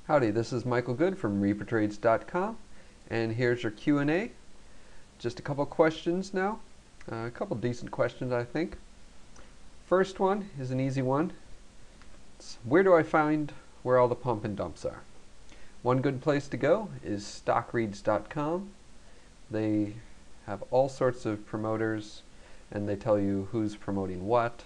Howdy, this is Michael Good from reapertrades.com, and here's your Q&A. Just a couple questions now. A couple decent questions, I think. First one is an easy one. It's, where do I find where all the pump and dumps are? One good place to go is stockreads.com. They have all sorts of promoters, and they tell you who's promoting what.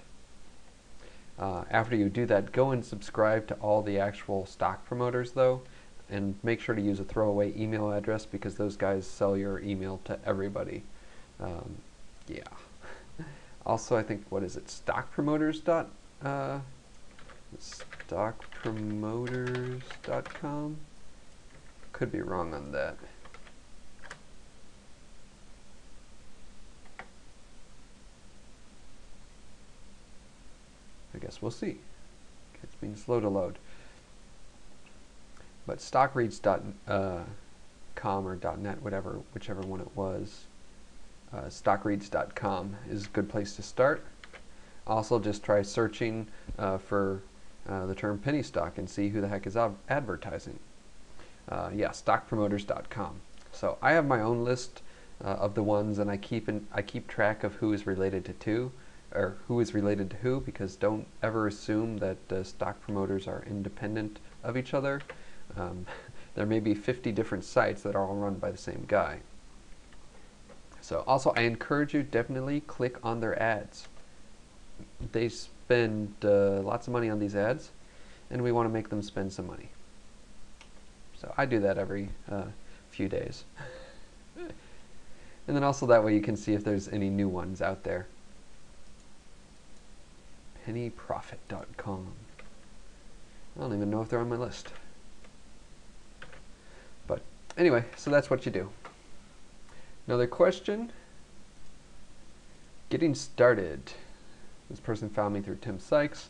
After you do that, go and subscribe to all the actual stock promoters though, and make sure to use a throwaway email address because those guys sell your email to everybody. Yeah. Also, I think, what is it, stockpromoters.com? Could be wrong on that. I guess we'll see. It's being slow to load. But stockreads.com or .net, whichever one it was, stockreads.com is a good place to start. Also, just try searching for the term penny stock and see who the heck is advertising. Yeah, stockpromoters.com. So I have my own list of the ones, and I keep track of who is related to who, because don't ever assume that stock promoters are independent of each other. There may be 50 different sites that are all run by the same guy. So also, I encourage you, definitely click on their ads. They spend lots of money on these ads, and we want to make them spend some money. So I do that every few days. And then also that way you can see if there's any new ones out there. pennyprofit.com. I don't even know if they're on my list. But anyway, so that's what you do. Another question. Getting started. This person found me through Tim Sykes.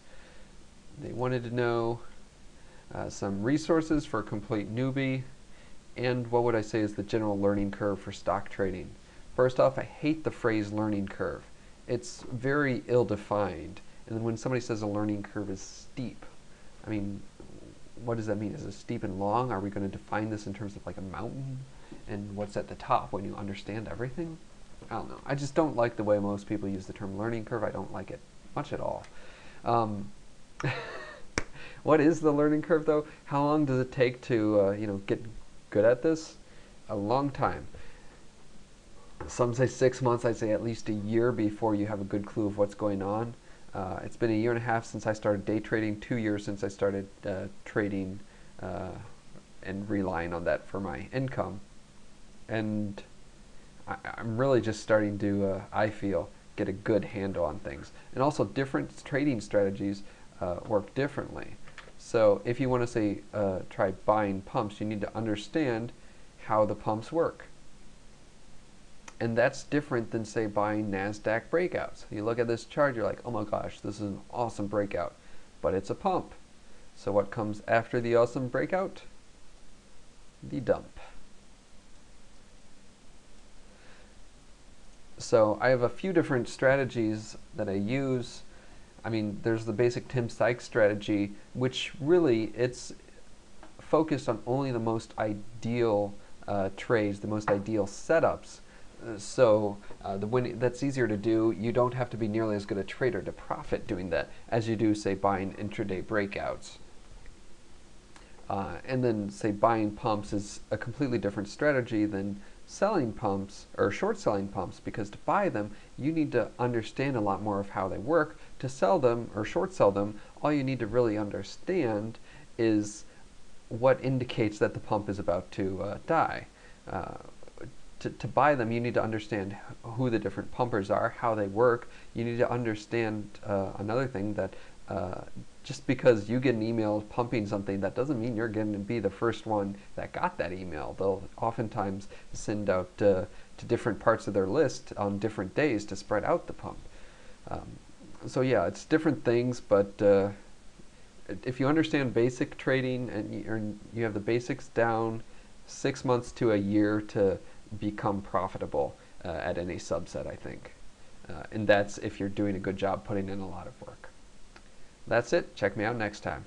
They wanted to know some resources for a complete newbie, and what would I say is the general learning curve for stock trading. First off, I hate the phrase learning curve. It's very ill-defined. And then when somebody says a learning curve is steep, I mean, what does that mean? Is it steep and long? Are we going to define this in terms of like a mountain? And what's at the top when you understand everything? I don't know. I just don't like the way most people use the term learning curve. I don't like it much at all. What is the learning curve though? How long does it take to get good at this? A long time. Some say 6 months. I say at least a year before you have a good clue of what's going on. It's been a year and a half since I started day trading, 2 years since I started trading and relying on that for my income. And I'm really just starting to, I feel, get a good handle on things. And also different trading strategies work differently. So if you want to say try buying pumps, you need to understand how the pumps work. And that's different than, say, buying NASDAQ breakouts. You look at this chart, you're like, oh my gosh, this is an awesome breakout. But it's a pump. So what comes after the awesome breakout? The dump. So I have a few different strategies that I use. I mean, there's the basic Tim Sykes strategy, which really, it's focused on only the most ideal trades, the most ideal setups. So that's easier to do. You don't have to be nearly as good a trader to profit doing that as you do, say, buying intraday breakouts. And then, say, buying pumps is a completely different strategy than selling pumps or short selling pumps, because to buy them, you need to understand a lot more of how they work. To sell them or short sell them, all you need to really understand is what indicates that the pump is about to die. To buy them, you need to understand who the different pumpers are, how they work. You need to understand another thing, that just because you get an email pumping something, that doesn't mean you're going to be the first one that got that email. They'll oftentimes send out to different parts of their list on different days to spread out the pump. So yeah, it's different things, but if you understand basic trading and you have the basics down, 6 months to a year to become profitable at any subset, I think. And that's if you're doing a good job putting in a lot of work. That's it. Check me out next time.